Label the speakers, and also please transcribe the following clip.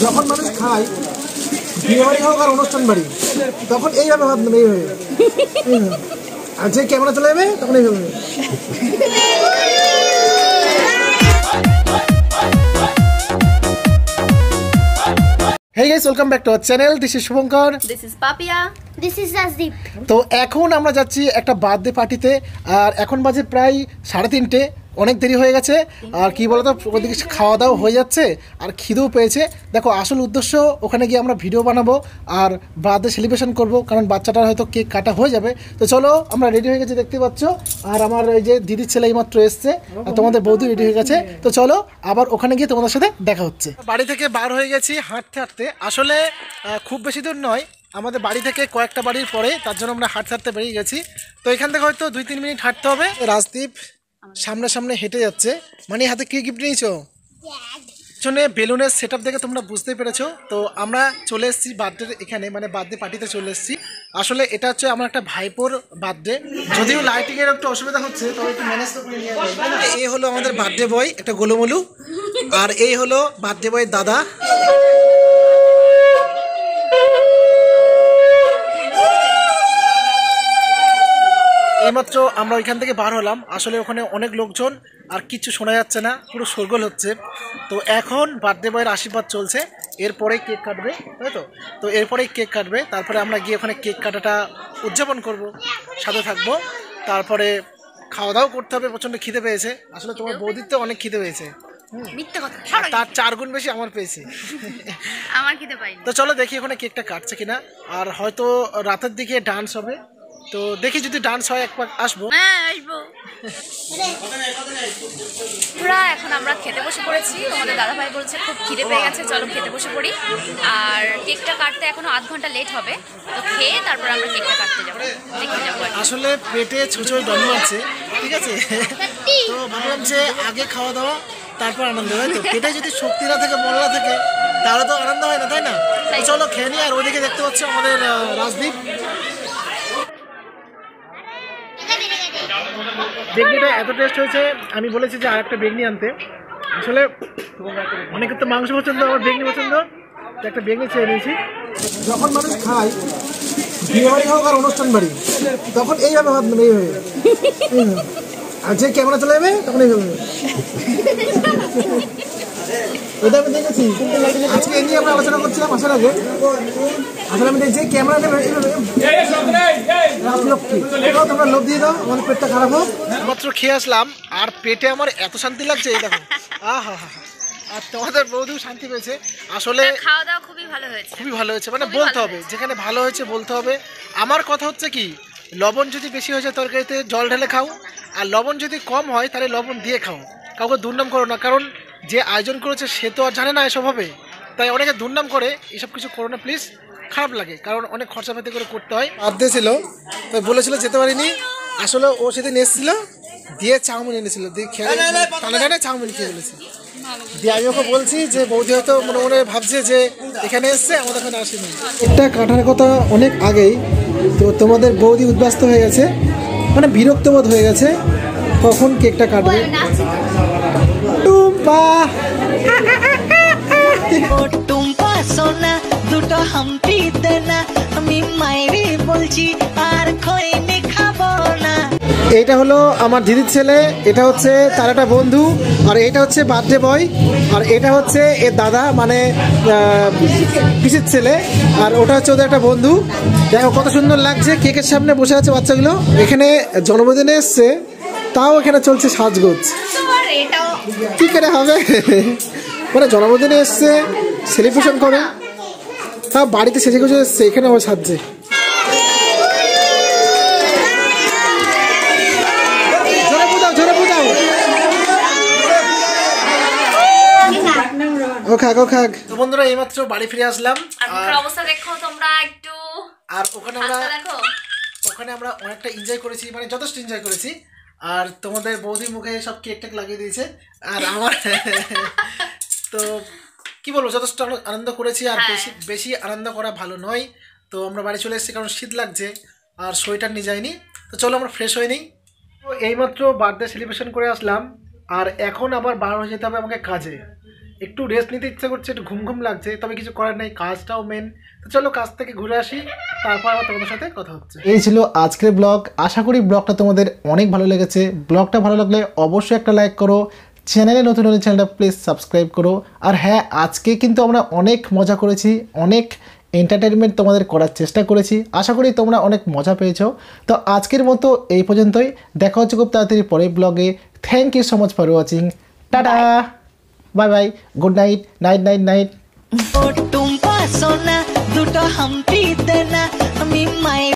Speaker 1: যখন মানুষ খায় বিয়ে বাড়ি হোক আর অনুষ্ঠান বাড়ি, তখন এইভাবে ভাবলাম, এইভাবে আর যে ক্যামেরা চলে যাবে তখন এইভাবে। Hey guys, welcome back to our channel. This is Shubhankar.
Speaker 2: This is Papia.
Speaker 3: This is Asdeep.
Speaker 1: তো এখন আমরা যাচ্ছি একটা বার্থডে পার্টিতে, আর এখন বাজে প্রায় 3:30, অনেক দেরি হয়ে গেছে। আর কি বলতো, ওদিকে খাওয়া দাওয়া হয়ে যাচ্ছে আর খিদেও পেয়েছে। দেখো, আসল উদ্দেশ্য ওখানে গিয়ে আমরা ভিডিও বানাবো আর বার্থডে সেলিব্রেশন করব, কারণ বাচ্চাটার হয়তো কেক কাটা হয়ে যাবে। তো চলো, আমরা রেডি হয়ে গেছি, দেখতে পাচ্ছ। আর আমার এই যে দিদির ছেলে এইমাত্র এসছে, আর তোমাদের বৌদি রেডি হয়ে গেছে। তো চলো, আবার ওখানে গিয়ে তোমাদের সাথে দেখা হচ্ছে। বাড়ি থেকে বার হয়ে গেছি হাঁটতে হাঁটতে। আসলে খুব বেশি দূর নয়, আমাদের বাড়ি থেকে কয়েকটা বাড়ির পরে, তার জন্য আমরা হাঁটতে হাঁটতে বেরিয়ে গেছি। তো এখান থেকে হয়তো 2-3 মিনিট হাঁটতে হবে। রাজদীপ সামনে সামনে হেঁটে যাচ্ছে। মানে হাতে কি গিফট নিয়েছো? পিছনে বেলুনের সেট আপ দেখে তোমরা বুঝতেই পেরেছো। তো আমরা চলে এসেছি বার্থডে এখানে, মানে বার্থডে পার্টিতে চলে এসেছি। আসলে এটা হচ্ছে আমার একটা ভাইপোর বার্থডে, যদিও লাইটিং এর একটু অসুবিধা হচ্ছে, তবে একটু ম্যানেজ করে নিয়ে আসবে। এই হলো আমাদের বার্থডে বয়, একটা গোলুমলু। আর এই হলো বার্থডে বয়ের দাদা। এইমাত্র আমরা ওইখান থেকে বার হলাম। আসলে ওখানে অনেক লোকজন, আর কিছু শোনা যাচ্ছে না, পুরো শোরগোল হচ্ছে। তো এখন বার্থডে বয়ের আশীর্বাদ চলছে, এরপরেই কেক কাটবে, তাই তো? তো এরপরেই কেক কাটবে, তারপরে আমরা গিয়ে ওখানে কেক কাটাটা উদযাপন করব, সাথে থাকবো। তারপরে খাওয়া দাওয়া করতে হবে, প্রচণ্ড খিদে পেয়েছে। আসলে তোমার বৌদির তো অনেক খিদে পেয়েছে, তার 4 গুণ বেশি আমার পেয়েছে।
Speaker 2: আমার খিদে পাইনি।
Speaker 1: তো চলো দেখি ওখানে কেকটা কাটছে কিনা। আর হয়তো রাতের দিকে ডান্স হবে, তো দেখি যদি ডান্স হয় একবার আসবো।
Speaker 2: হ্যাঁ, আসবো। পুরা এখন আমরা খেতে বসে পড়েছি। আমাদের দাদাভাই বলছে খুব খিদে পেয়ে গেছে, চলো খেতে বসে পড়ি। আর কেকটা কাটতে এখনো আধ ঘন্টা লেট হবে, তো খেয়ে তারপর আমরা কেকটা কাটতে যাবো, দেখতে যাবো।
Speaker 1: আসলে পেটে ছুঁচোয় ডন আছে, ঠিক আছে? তো ভাবলাম যে আগে খাওয়া দাওয়া, তারপর আনন্দ হয়। তো পেটে যদি শক্তি না থাকে, মন না থাকে, তাহলে তো আনন্দ হয় না, তাই না? চলো খেয়ে নিই। আর ওইদিকে দেখতে পাচ্ছ আমাদের রাজদীপ। বেগনিটা এত টেস্ট হয়েছে, আমি বলেছি যে আর একটা বেগনি আনতে। আসলে অনেকের তো মাংস পছন্দ, আমার বেগনি পছন্দ, তো একটা বেগনি চেয়ে নিয়েছি। যখন মানুষ খায় বিয়ে বাড়ি হোক আর অনুষ্ঠান বাড়ি, তখন এইভাবে ভাবলাম, এইভাবে আর যে ক্যামেরা চলে যাবে তখন এইভাবে। ওইটা আমি দেখেছি, আজকে এই নিয়ে আমরা আলোচনা করছিলাম আসার আগে। আসলে আমি দেখছি ক্যামেরা নেবে এইভাবে। তোমরা লোভ দিয়ে দাও, আমার পেটটা খারাপ হোক। মাত্র খেয়ে আসলাম, আর পেটে আমার এত শান্তি লাগছে, এই দেখো। আহা, আর তোমাদের বৌদিও শান্তি পেয়েছে। আসলে
Speaker 2: খাওয়া দাওয়া খুবই ভালো হয়েছে,
Speaker 1: খুবই ভালো হয়েছে, মানে বলতে হবে, যেখানে ভালো হয়েছে বলতে হবে। আমার কথা হচ্ছে কি, লবণ যদি বেশি হয়ে যায় তরকারিতে, জল ঢেলে খাও। আর লবণ যদি কম হয় তাহলে লবণ দিয়ে খাও, কাউকে দুর্নাম করো না। কারণ যে আয়োজন করেছে সে তো আর জানে না এসব হবে, তাই অনেকে দুর্নাম করে। এসব কিছু করো না প্লিজ, খারাপ লাগে, কারণ অনেক খরচাপাতি করে করতে হয়। বার্থডে ছিল, তাই বলেছিল যেতে পারিনি। আসলে ও সেদিন এসেছিল, দিয়ে চাউমিন এনেছিল, দিয়ে খেয়ে টানা চাউমিন খেয়ে ফেলেছি। দিয়ে আমি ওকে বলছি যে বৌদি হয়তো মনে মনে ভাবছে যে এখানে এসছে, আমাদের এখানে আসেনি। এটা কাটার কথা অনেক আগেই, তো তোমাদের বৌদি উদ্বাস্ত হয়ে গেছে, মানে বিরক্তবোধ হয়ে গেছে, কখন কেকটা কাটবে। টুম্পা
Speaker 4: টুম্পা সোনা দুটো হাম্পি দেনা, আমি মাইরি বলছি আর খইনি খাবো না।
Speaker 1: এইটা হলো আমার দিদির ছেলে, এটা হচ্ছে তার একটা বন্ধু, আর এটা হচ্ছে বার্থডে বয়, আর এটা হচ্ছে এর দাদা, মানে পিসির ছেলে, আর ওটা হচ্ছে ওদের একটা বন্ধু। দেখো কত সুন্দর লাগছে, কেকের সামনে বসে আছে বাচ্চাগুলো। এখানে জন্মদিনে এসছে, তাও এখানে চলছে সাজগোজ। কি করে হবে, মানে জন্মদিনে এসছে, সেলিব্রেশন করে, তাও বাড়িতে সেজে গুজে এসছে, এখানে আবার সাজছে। ও খাক, ও খাক। তো বন্ধুরা, এইমাত্র বাড়ি ফিরে আসলাম,
Speaker 2: আর অবস্থা দেখো তোমরা একটু।
Speaker 1: আর ওখানে আমরা অনেকটা এনজয় করেছি, মানে যথেষ্ট এনজয় করেছি। আর তোমাদের বৌদির মুখে সব কেক টেক লাগিয়ে দিয়েছে, আর আমার তো কি বলবো, যথেষ্ট আনন্দ করেছি। আর বেশি আনন্দ করা ভালো নয়। তো আমরা বাড়ি চলে এসেছি, কারণ শীত লাগছে, আর সোয়েটার নিয়ে যাইনি। তো চলো আমরা ফ্রেশ হয়ে নিই। তো এইমাত্র বার্থডে সেলিব্রেশন করে আসলাম, আর এখন আবার বার হয়ে যেতে হবে আমাকে কাজে। একটু রেস্ট নিতে ইচ্ছে করছে, একটু ঘুম ঘুম লাগছে, তবে কিছু করার নেই, কাজটাও মেন। তো চলো কাজ থেকে ঘুরে আসি, তারপর আবার তোমাদের সাথে কথা হচ্ছে। এই ছিল আজকের ব্লগ। আশা করি ব্লগটা তোমাদের অনেক ভালো লেগেছে। ব্লগটা ভালো লাগলে অবশ্যই একটা লাইক করো, চ্যানেলে নতুন হলে চ্যানেলটা প্লিজ সাবস্ক্রাইব করো। আর হ্যাঁ, আজকে কিন্তু আমরা অনেক মজা করেছি, অনেক এন্টারটেনমেন্ট তোমাদের করার চেষ্টা করেছি। আশা করি তোমরা অনেক মজা পেয়েছো। তো আজকের মতো এই পর্যন্তই, দেখা হচ্ছে খুব তাড়াতাড়ি পরের ব্লগে। Thank you so much for watching. Tata, bye bye, good night, night night night.
Speaker 4: ও টুম্পা সোনা দুটো হাম্পি দেনা আমি মায়ের